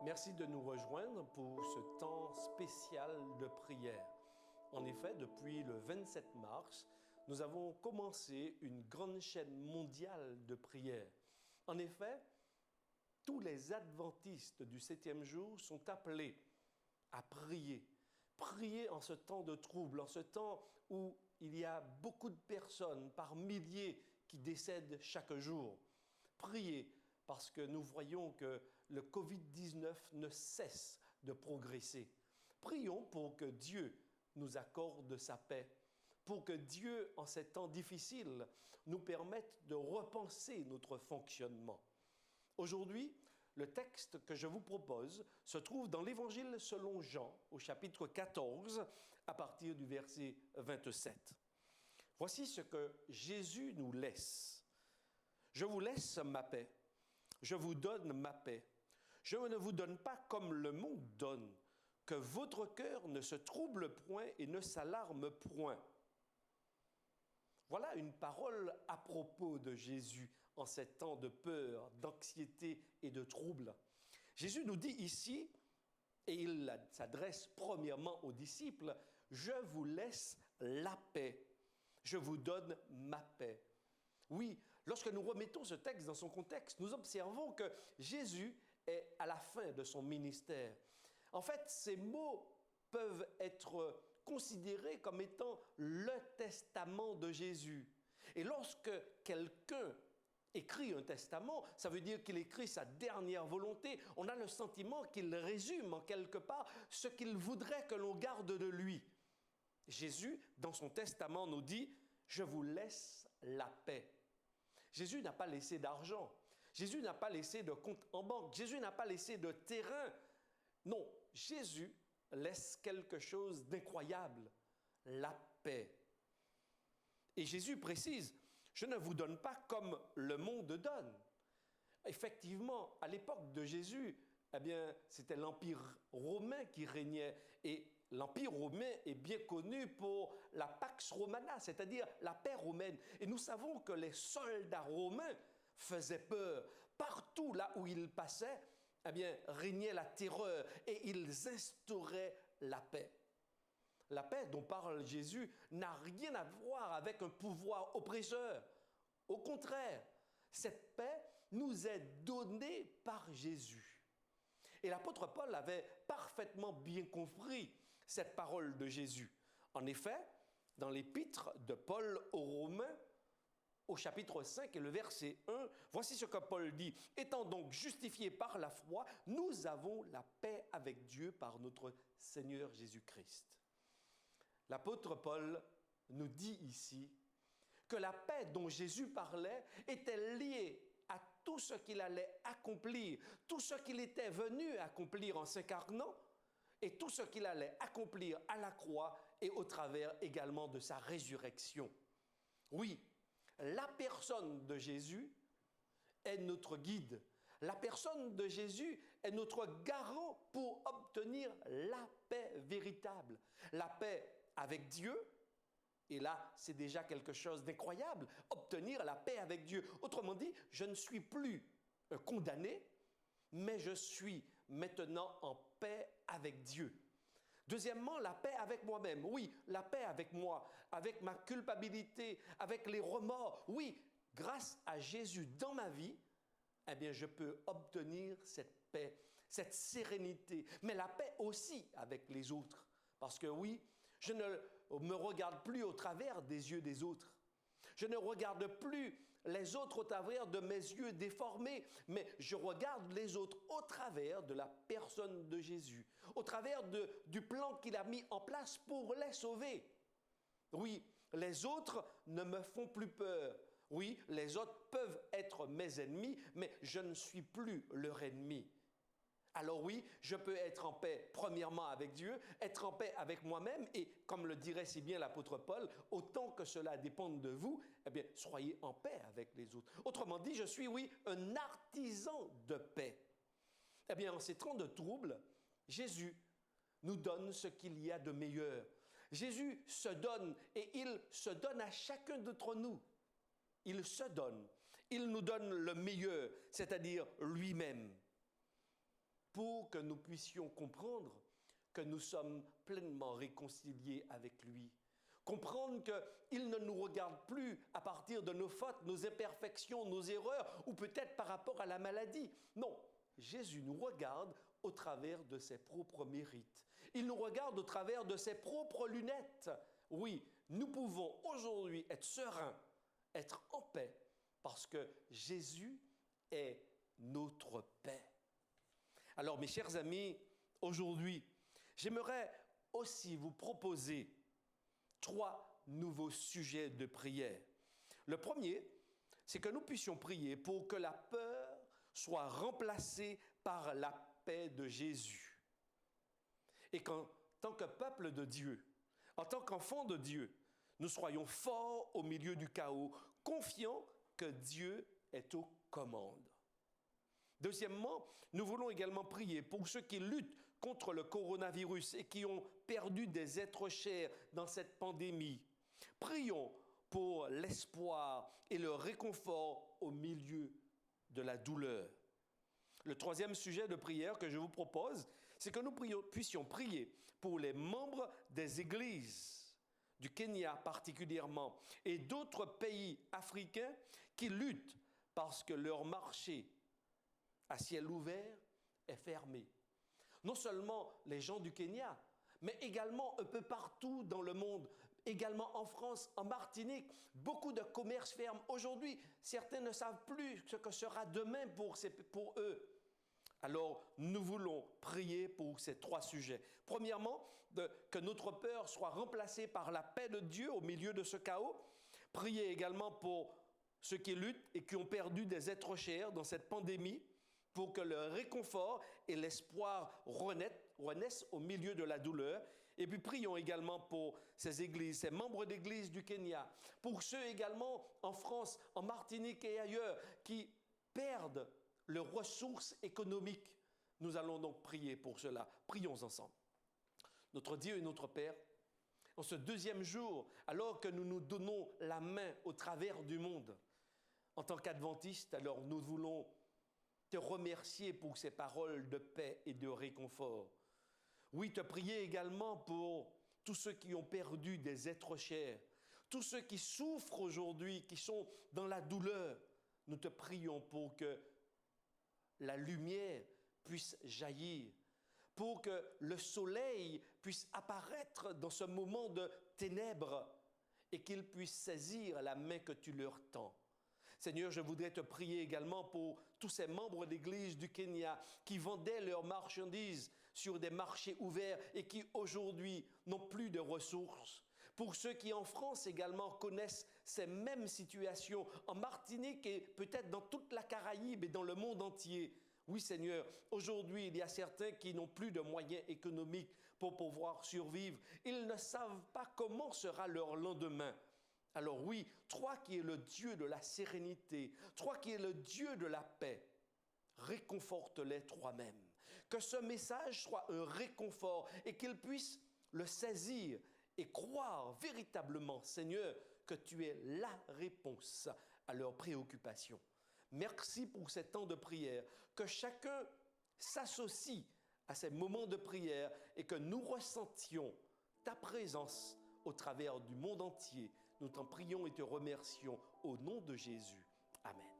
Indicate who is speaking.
Speaker 1: Merci de nous rejoindre pour ce temps spécial de prière. En effet, depuis le 27 mars, nous avons commencé une grande chaîne mondiale de prière. En effet, tous les adventistes du 7e jour sont appelés à prier. Prier en ce temps de trouble, en ce temps où il y a beaucoup de personnes, par milliers, qui décèdent chaque jour. Prier parce que nous voyons que le Covid-19 ne cesse de progresser. Prions pour que Dieu nous accorde sa paix, pour que Dieu, en ces temps difficiles, nous permette de repenser notre fonctionnement. Aujourd'hui, le texte que je vous propose se trouve dans l'Évangile selon Jean, au chapitre 14, à partir du verset 27. Voici ce que Jésus nous laisse. « Je vous laisse ma paix. Je vous donne ma paix. Je ne vous donne pas comme le monde donne, que votre cœur ne se trouble point et ne s'alarme point. » Voilà une parole à propos de Jésus en ces temps de peur, d'anxiété et de trouble. Jésus nous dit ici, et il s'adresse premièrement aux disciples, « Je vous laisse la paix. Je vous donne ma paix. » Oui, lorsque nous remettons ce texte dans son contexte, nous observons que Jésus est à la fin de son ministère. En fait, ces mots peuvent être considérés comme étant le testament de Jésus. Et lorsque quelqu'un écrit un testament, ça veut dire qu'il écrit sa dernière volonté. On a le sentiment qu'il résume en quelque part ce qu'il voudrait que l'on garde de lui. Jésus, dans son testament, nous dit « Je vous laisse la paix ». Jésus n'a pas laissé d'argent. Jésus n'a pas laissé de compte en banque. Jésus n'a pas laissé de terrain. Non, Jésus laisse quelque chose d'incroyable, la paix. Et Jésus précise, « Je ne vous donne pas comme le monde donne ». Effectivement, à l'époque de Jésus, c'était l'Empire romain qui régnait. Et l'Empire romain est bien connu pour la Pax Romana, c'est-à-dire la paix romaine. Et nous savons que les soldats romains faisaient peur. Partout là où ils passaient, régnait la terreur et ils instauraient la paix. La paix dont parle Jésus n'a rien à voir avec un pouvoir oppresseur. Au contraire, cette paix nous est donnée par Jésus. Et l'apôtre Paul avait parfaitement bien compris cette parole de Jésus. En effet, dans l'épître de Paul aux Romains, au chapitre 5 et le verset 1, voici ce que Paul dit. « Étant donc justifiés par la foi, nous avons la paix avec Dieu par notre Seigneur Jésus-Christ. » L'apôtre Paul nous dit ici que la paix dont Jésus parlait était liée à tout ce qu'il allait accomplir, tout ce qu'il était venu accomplir en s'incarnant et tout ce qu'il allait accomplir à la croix et au travers également de sa résurrection. Oui, la personne de Jésus est notre guide. La personne de Jésus est notre garant pour obtenir la paix véritable, la paix avec Dieu. Et là, c'est déjà quelque chose d'incroyable, obtenir la paix avec Dieu. Autrement dit, je ne suis plus condamné, mais je suis maintenant en paix avec Dieu. Deuxièmement, la paix avec moi-même. Oui, la paix avec moi, avec ma culpabilité, avec les remords. Oui, grâce à Jésus dans ma vie, je peux obtenir cette paix, cette sérénité, mais la paix aussi avec les autres. Parce que oui, je ne me regarde plus au travers des yeux des autres. Je ne regarde plus les autres au travers de mes yeux déformés, mais je regarde les autres au travers de la personne de Jésus, au travers du plan qu'il a mis en place pour les sauver. Oui, les autres ne me font plus peur. Oui, les autres peuvent être mes ennemis, mais je ne suis plus leur ennemi. Alors oui, je peux être en paix premièrement avec Dieu, être en paix avec moi-même et, comme le dirait si bien l'apôtre Paul, autant que cela dépende de vous, soyez en paix avec les autres. Autrement dit, je suis, oui, un artisan de paix. En ces temps de troubles, Jésus nous donne ce qu'il y a de meilleur. Jésus se donne et il se donne à chacun d'entre nous. Il se donne. Il nous donne le meilleur, c'est-à-dire lui-même. pour que nous puissions comprendre que nous sommes pleinement réconciliés avec lui. Comprendre qu'il ne nous regarde plus à partir de nos fautes, nos imperfections, nos erreurs, ou peut-être par rapport à la maladie. Non, Jésus nous regarde au travers de ses propres mérites. Il nous regarde au travers de ses propres lunettes. Oui, nous pouvons aujourd'hui être sereins, être en paix, parce que Jésus est notre paix. Alors, mes chers amis, aujourd'hui, j'aimerais aussi vous proposer 3 nouveaux sujets de prière. Le premier, c'est que nous puissions prier pour que la peur soit remplacée par la paix de Jésus. Et qu'en tant que peuple de Dieu, en tant qu'enfants de Dieu, nous soyons forts au milieu du chaos, confiants que Dieu est aux commandes. Deuxièmement, nous voulons également prier pour ceux qui luttent contre le coronavirus et qui ont perdu des êtres chers dans cette pandémie. Prions pour l'espoir et le réconfort au milieu de la douleur. Le troisième sujet de prière que je vous propose, c'est que nous puissions prier pour les membres des églises du Kenya particulièrement et d'autres pays africains qui luttent parce que leur marché à ciel ouvert est fermé. Non seulement les gens du Kenya, mais également un peu partout dans le monde, également en France, en Martinique, beaucoup de commerces ferment. Aujourd'hui, certains ne savent plus ce que sera demain pour eux. Alors, nous voulons prier pour ces 3 sujets. Premièrement, que notre peur soit remplacée par la paix de Dieu au milieu de ce chaos. Prier également pour ceux qui luttent et qui ont perdu des êtres chers dans cette pandémie, pour que le réconfort et l'espoir renaissent au milieu de la douleur. Et puis prions également pour ces églises, ces membres d'église du Kenya, pour ceux également en France, en Martinique et ailleurs qui perdent leurs ressources économiques. Nous allons donc prier pour cela. Prions ensemble. Notre Dieu et notre Père, en ce 2e jour, alors que nous nous donnons la main au travers du monde, en tant qu'adventistes, alors nous voulons te remercier pour ces paroles de paix et de réconfort. Oui, te prier également pour tous ceux qui ont perdu des êtres chers, tous ceux qui souffrent aujourd'hui, qui sont dans la douleur. Nous te prions pour que la lumière puisse jaillir, pour que le soleil puisse apparaître dans ce moment de ténèbres et qu'ils puissent saisir la main que tu leur tends. Seigneur, je voudrais te prier également pour tous ces membres d'église du Kenya qui vendaient leurs marchandises sur des marchés ouverts et qui aujourd'hui n'ont plus de ressources. Pour ceux qui en France également connaissent ces mêmes situations, en Martinique et peut-être dans toute la Caraïbe et dans le monde entier. Oui Seigneur, aujourd'hui il y a certains qui n'ont plus de moyens économiques pour pouvoir survivre. Ils ne savent pas comment sera leur lendemain. Alors oui, toi qui es le Dieu de la sérénité, toi qui es le Dieu de la paix, réconforte-les toi-même. Que ce message soit un réconfort et qu'ils puissent le saisir et croire véritablement, Seigneur, que tu es la réponse à leurs préoccupations. Merci pour ces temps de prière, que chacun s'associe à ces moments de prière et que nous ressentions ta présence au travers du monde entier. Nous t'en prions et te remercions au nom de Jésus. Amen.